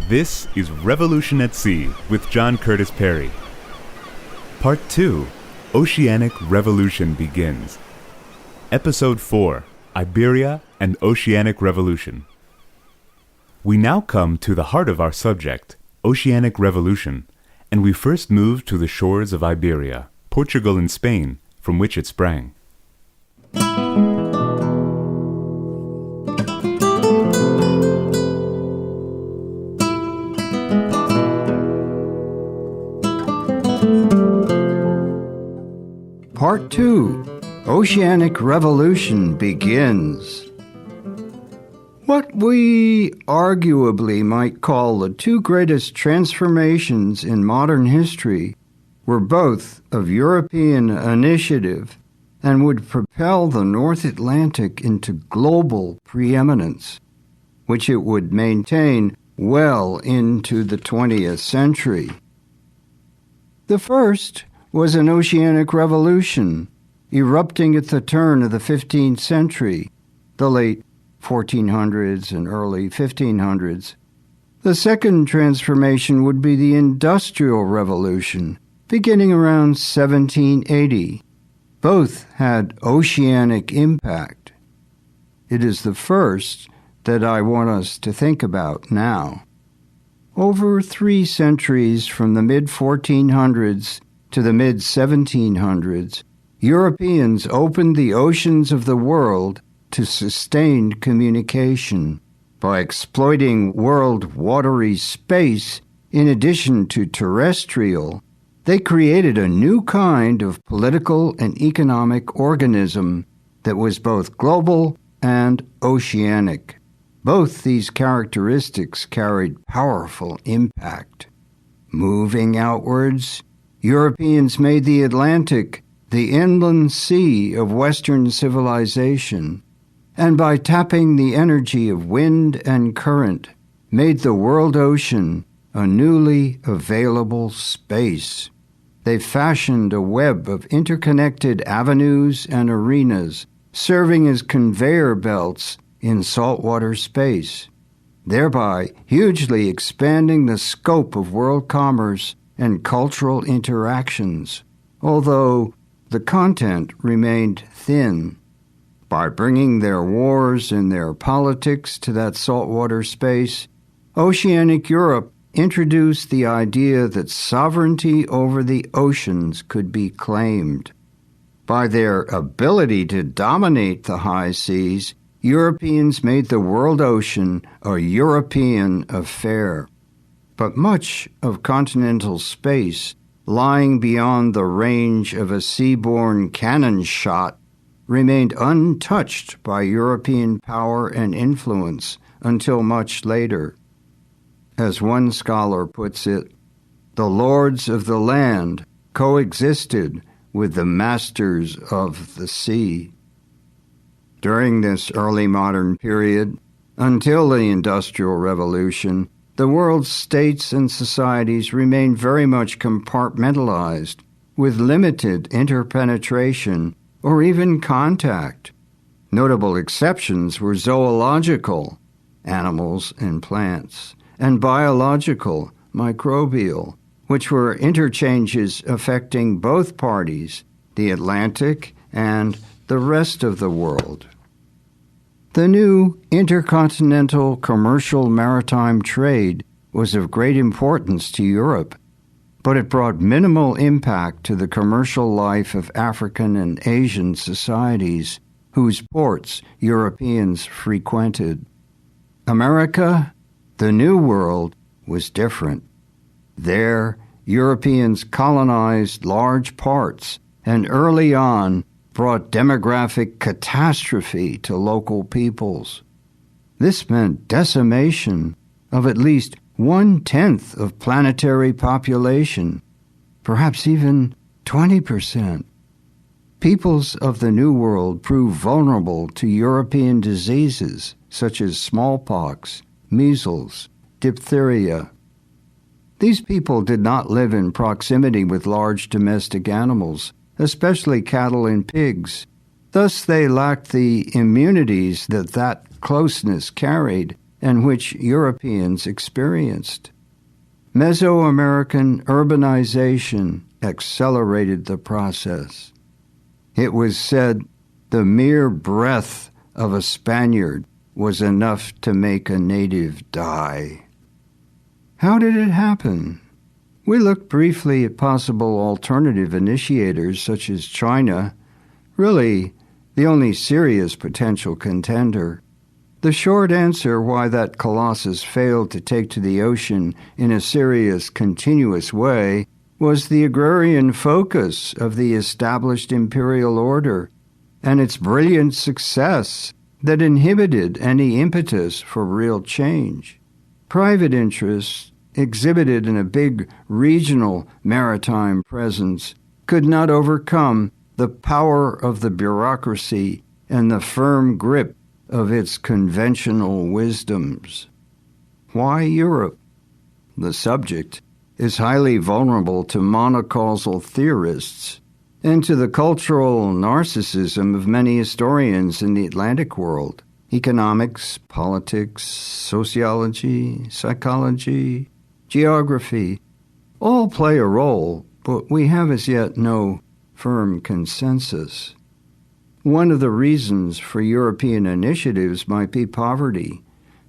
This is Revolution at Sea with John Curtis Perry. Part 2, Oceanic Revolution begins. Episode 4, Iberia and Oceanic Revolution. We now come to the heart of our subject, Oceanic Revolution, and we first move to the shores of Iberia, Portugal and Spain, from which it sprang. Part 2, Oceanic Revolution begins. What we arguably might call the two greatest transformations in modern history were both of European initiative and would propel the North Atlantic into global preeminence, which it would maintain well into the 20th century. The first was an oceanic revolution, erupting at the turn of the 15th century, the late 1400s and early 1500s. The second transformation would be the Industrial Revolution, beginning around 1780. Both had oceanic impact. It is the first that I want us to think about now. Over 3 centuries from the mid-1400s to the mid-1700s, Europeans opened the oceans of the world to sustained communication by exploiting world watery space in addition to terrestrial. They created a new kind of political and economic organism that was both global and oceanic. Both these characteristics carried powerful impact. Moving outwards, Europeans made the Atlantic the inland sea of Western civilization, and by tapping the energy of wind and current, made the world ocean a newly available space. They fashioned a web of interconnected avenues and arenas, serving as conveyor belts in saltwater space, thereby hugely expanding the scope of world commerce and cultural interactions, although the content remained thin. By bringing their wars and their politics to that saltwater space, Oceanic Europe introduced the idea that sovereignty over the oceans could be claimed. By their ability to dominate the high seas, Europeans made the world ocean a European affair. But much of continental space, lying beyond the range of a seaborne cannon shot, remained untouched by European power and influence until much later. As one scholar puts it, the lords of the land coexisted with the masters of the sea. During this early modern period, until the Industrial Revolution, the world's states and societies remained very much compartmentalized, with limited interpenetration or even contact. Notable exceptions were zoological, animals and plants, and biological, microbial, which were interchanges affecting both parties, the Atlantic and the rest of the world. The new intercontinental commercial maritime trade was of great importance to Europe, but it brought minimal impact to the commercial life of African and Asian societies, whose ports Europeans frequented. America, the New World, was different. There, Europeans colonized large parts and early on brought demographic catastrophe to local peoples. This meant decimation of at least 1/10 of planetary population, perhaps even 20%. Peoples of the New World proved vulnerable to European diseases such as smallpox, measles, diphtheria. These people did not live in proximity with large domestic animals, especially cattle and pigs. Thus they lacked the immunities that closeness carried, and which Europeans experienced. Mesoamerican urbanization accelerated the process. It was said the mere breath of a Spaniard was enough to make a native die. How did it happen? We looked briefly at possible alternative initiators such as China, really the only serious potential contender. The short answer why that colossus failed to take to the ocean in a serious, continuous way was the agrarian focus of the established imperial order and its brilliant success that inhibited any impetus for real change. Private interests, exhibited in a big regional maritime presence, could not overcome the power of the bureaucracy and the firm grip of its conventional wisdoms. Why Europe? The subject is highly vulnerable to monocausal theorists and to the cultural narcissism of many historians in the Atlantic world. Economics, politics, sociology, psychology, geography, all play a role, but we have as yet no firm consensus. One of the reasons for European initiatives might be poverty.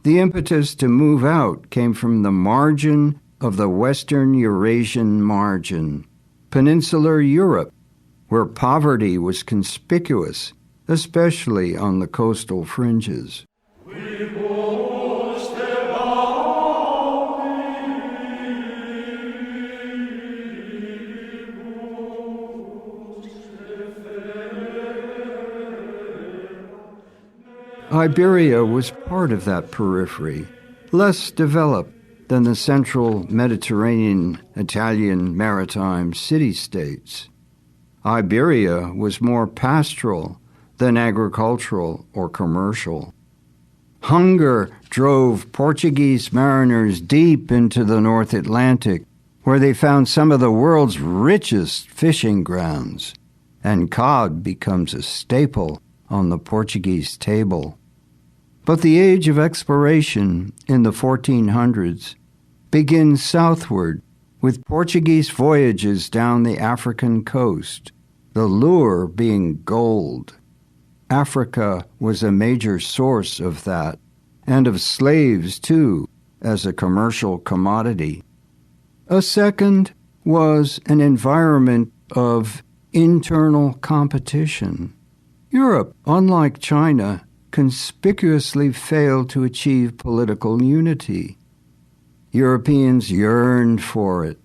The impetus to move out came from the margin of the Western Eurasian margin, peninsular Europe, where poverty was conspicuous, especially on the coastal fringes. Iberia was part of that periphery, less developed than the central Mediterranean Italian maritime city-states. Iberia was more pastoral than agricultural or commercial. Hunger drove Portuguese mariners deep into the North Atlantic, where they found some of the world's richest fishing grounds, and cod becomes a staple on the Portuguese table. But the age of exploration in the 1400s begins southward with Portuguese voyages down the African coast, the lure being gold. Africa was a major source of that, and of slaves, too, as a commercial commodity. A second was an environment of internal competition. Europe, unlike China, conspicuously failed to achieve political unity. Europeans yearned for it.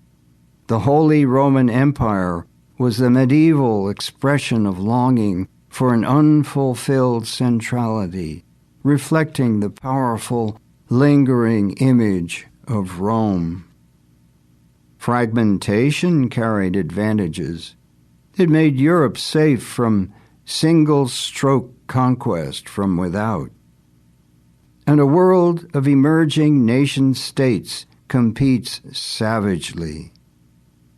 The Holy Roman Empire was the medieval expression of longing for an unfulfilled centrality, reflecting the powerful, lingering image of Rome. Fragmentation carried advantages. It made Europe safe from single-stroke conquest from without. And a world of emerging nation-states competes savagely.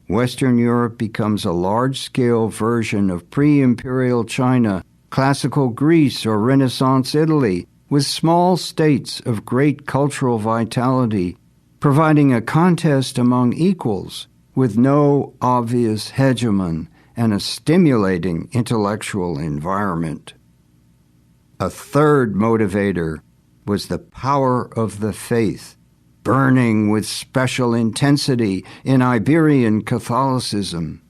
Western Europe becomes a large-scale version of pre-imperial China, classical Greece, or Renaissance Italy, with small states of great cultural vitality, providing a contest among equals with no obvious hegemon and a stimulating intellectual environment. A third motivator was the power of the faith, burning with special intensity in Iberian Catholicism,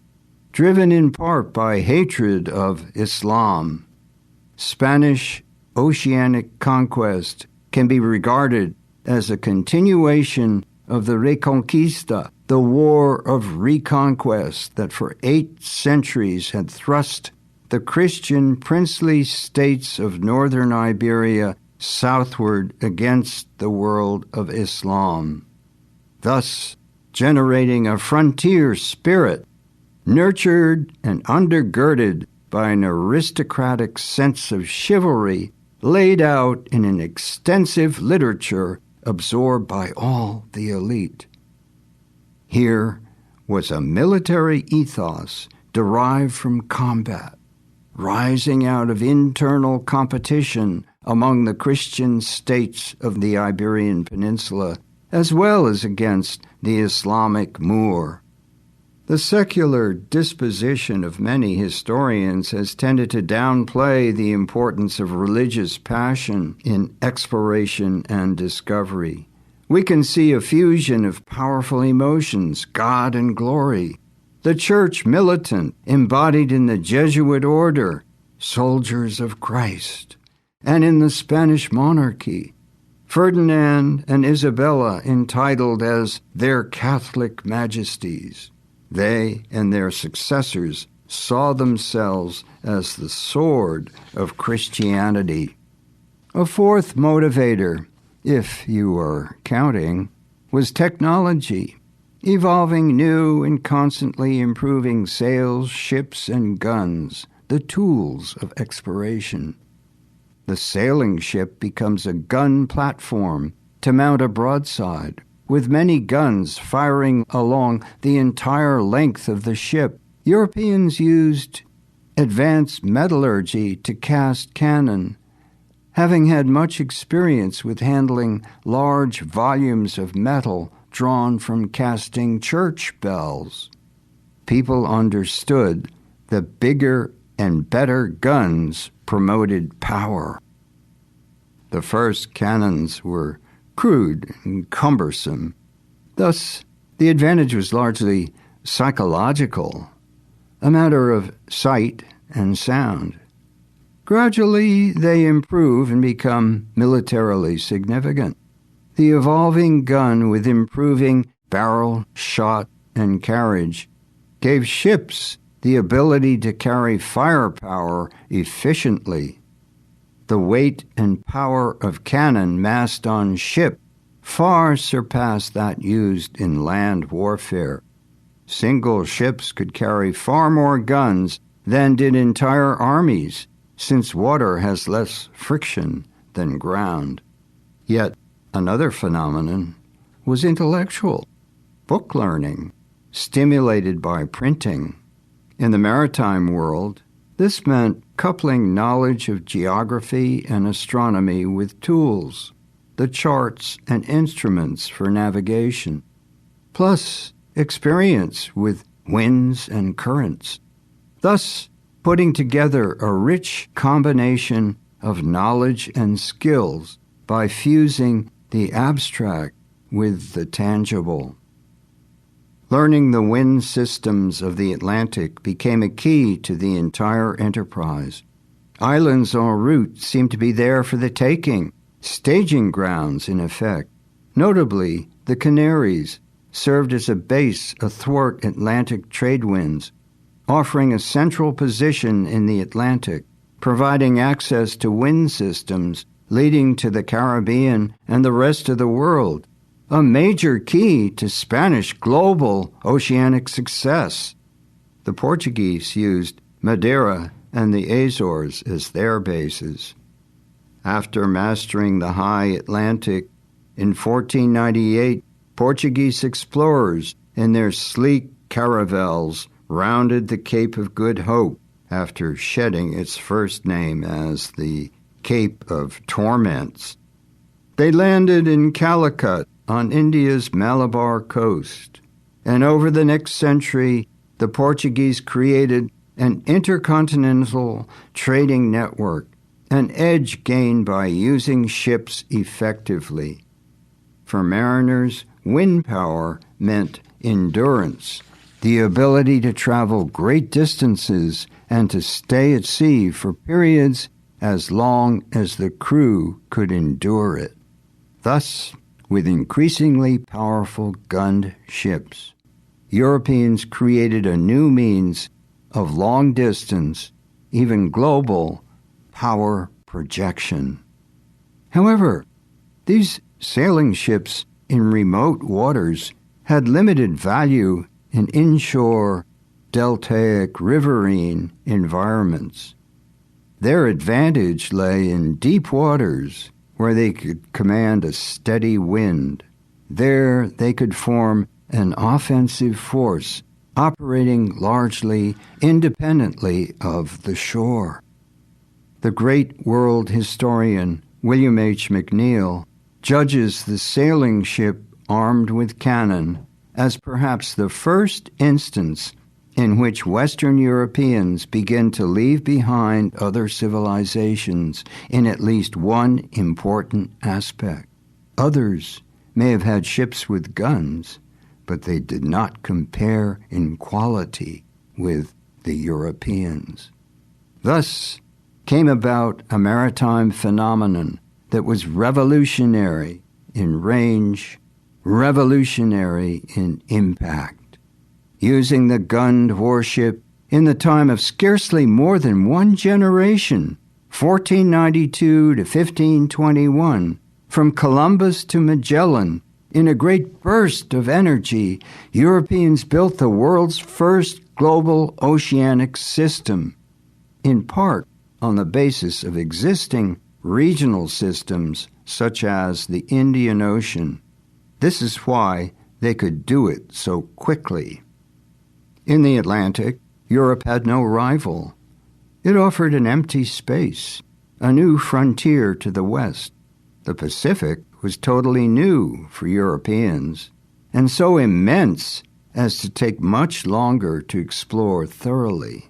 driven in part by hatred of Islam. Spanish Oceanic conquest can be regarded as a continuation of the Reconquista, the war of reconquest that for 8 centuries had thrust the Christian princely states of northern Iberia southward against the world of Islam, thus generating a frontier spirit nurtured and undergirded by an aristocratic sense of chivalry laid out in an extensive literature absorbed by all the elite. Here was a military ethos derived from combat, rising out of internal competition among the Christian states of the Iberian Peninsula, as well as against the Islamic Moor. The secular disposition of many historians has tended to downplay the importance of religious passion in exploration and discovery. We can see a fusion of powerful emotions, God and glory. The church militant, embodied in the Jesuit order, soldiers of Christ, and in the Spanish monarchy, Ferdinand and Isabella entitled as their Catholic Majesties. They and their successors saw themselves as the sword of Christianity. A fourth motivator, if you are counting, was technology, evolving new and constantly improving sails, ships, and guns, the tools of exploration. The sailing ship becomes a gun platform to mount a broadside, with many guns firing along the entire length of the ship. Europeans used advanced metallurgy to cast cannon, having had much experience with handling large volumes of metal drawn from casting church bells. People understood that bigger and better guns promoted power. The first cannons were crude and cumbersome. Thus, the advantage was largely psychological, a matter of sight and sound. Gradually, they improve and become militarily significant. The evolving gun with improving barrel, shot, and carriage gave ships the ability to carry firepower efficiently. The weight and power of cannon massed on ship far surpassed that used in land warfare. Single ships could carry far more guns than did entire armies, since water has less friction than ground. Yet another phenomenon was intellectual, book learning, stimulated by printing. In the maritime world, this meant coupling knowledge of geography and astronomy with tools, the charts and instruments for navigation, plus experience with winds and currents, thus putting together a rich combination of knowledge and skills by fusing the abstract with the tangible. Learning the wind systems of the Atlantic became a key to the entire enterprise. Islands en route seemed to be there for the taking, staging grounds in effect. Notably, the Canaries served as a base athwart Atlantic trade winds, offering a central position in the Atlantic, providing access to wind systems leading to the Caribbean and the rest of the world, a major key to Spanish global oceanic success. The Portuguese used Madeira and the Azores as their bases. After mastering the high Atlantic, in 1498, Portuguese explorers in their sleek caravels rounded the Cape of Good Hope after shedding its first name as the Cape of Torments. They landed in Calicut on India's Malabar coast, and over the next century, the Portuguese created an intercontinental trading network, an edge gained by using ships effectively. For mariners, wind power meant endurance, the ability to travel great distances and to stay at sea for periods as long as the crew could endure it. Thus, with increasingly powerful gunned ships, Europeans created a new means of long-distance, even global, power projection. However, these sailing ships in remote waters had limited value in inshore, deltaic, riverine environments. Their advantage lay in deep waters where they could command a steady wind. There they could form an offensive force operating largely independently of the shore. The great world historian William H. McNeill judges the sailing ship armed with cannon as perhaps the first instance in which Western Europeans begin to leave behind other civilizations in at least one important aspect. Others may have had ships with guns, but they did not compare in quality with the Europeans. Thus came about a maritime phenomenon that was revolutionary in range, revolutionary in impact. Using the gunned warship in the time of scarcely more than one generation, 1492 to 1521, from Columbus to Magellan, in a great burst of energy, Europeans built the world's first global oceanic system, in part on the basis of existing regional systems such as the Indian Ocean. This is why they could do it so quickly. In the Atlantic, Europe had no rival. It offered an empty space, a new frontier to the west. The Pacific was totally new for Europeans, and so immense as to take much longer to explore thoroughly.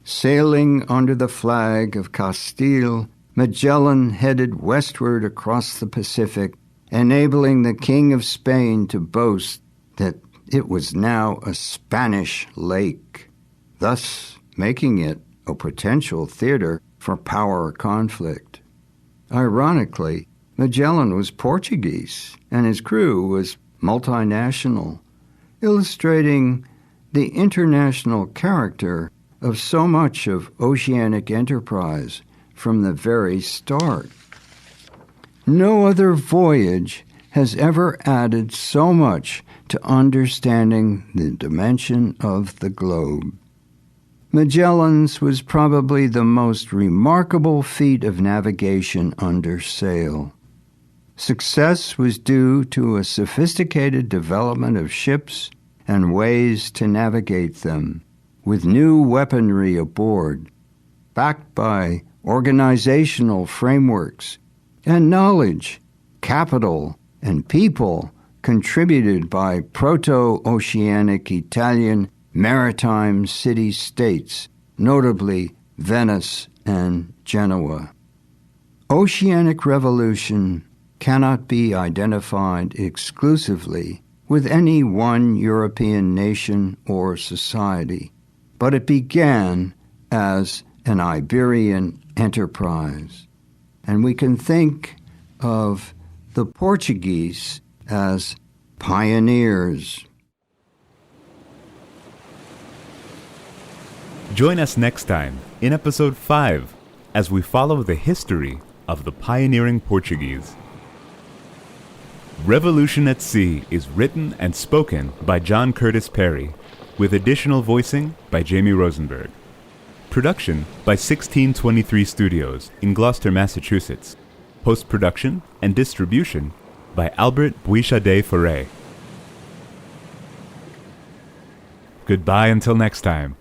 Sailing under the flag of Castile, Magellan headed westward across the Pacific, enabling the King of Spain to boast that it was now a Spanish lake, thus making it a potential theater for power conflict. Ironically, Magellan was Portuguese, and his crew was multinational, illustrating the international character of so much of oceanic enterprise from the very start. No other voyage has ever added so much to understanding the dimension of the globe. Magellan's was probably the most remarkable feat of navigation under sail. Success was due to a sophisticated development of ships and ways to navigate them, with new weaponry aboard, backed by organizational frameworks and knowledge, capital, and people contributed by proto-oceanic Italian maritime city-states, notably Venice and Genoa. Oceanic revolution cannot be identified exclusively with any one European nation or society, but it began as an Iberian enterprise. And we can think of the Portuguese as pioneers. Join us next time in episode 5 as we follow the history of the pioneering Portuguese. Revolution at Sea is written and spoken by John Curtis Perry, with additional voicing by Jamie Rosenberg. Production by 1623 Studios in Gloucester, Massachusetts. Post-production and distribution by Albert Bouichade-Foray. Goodbye until next time.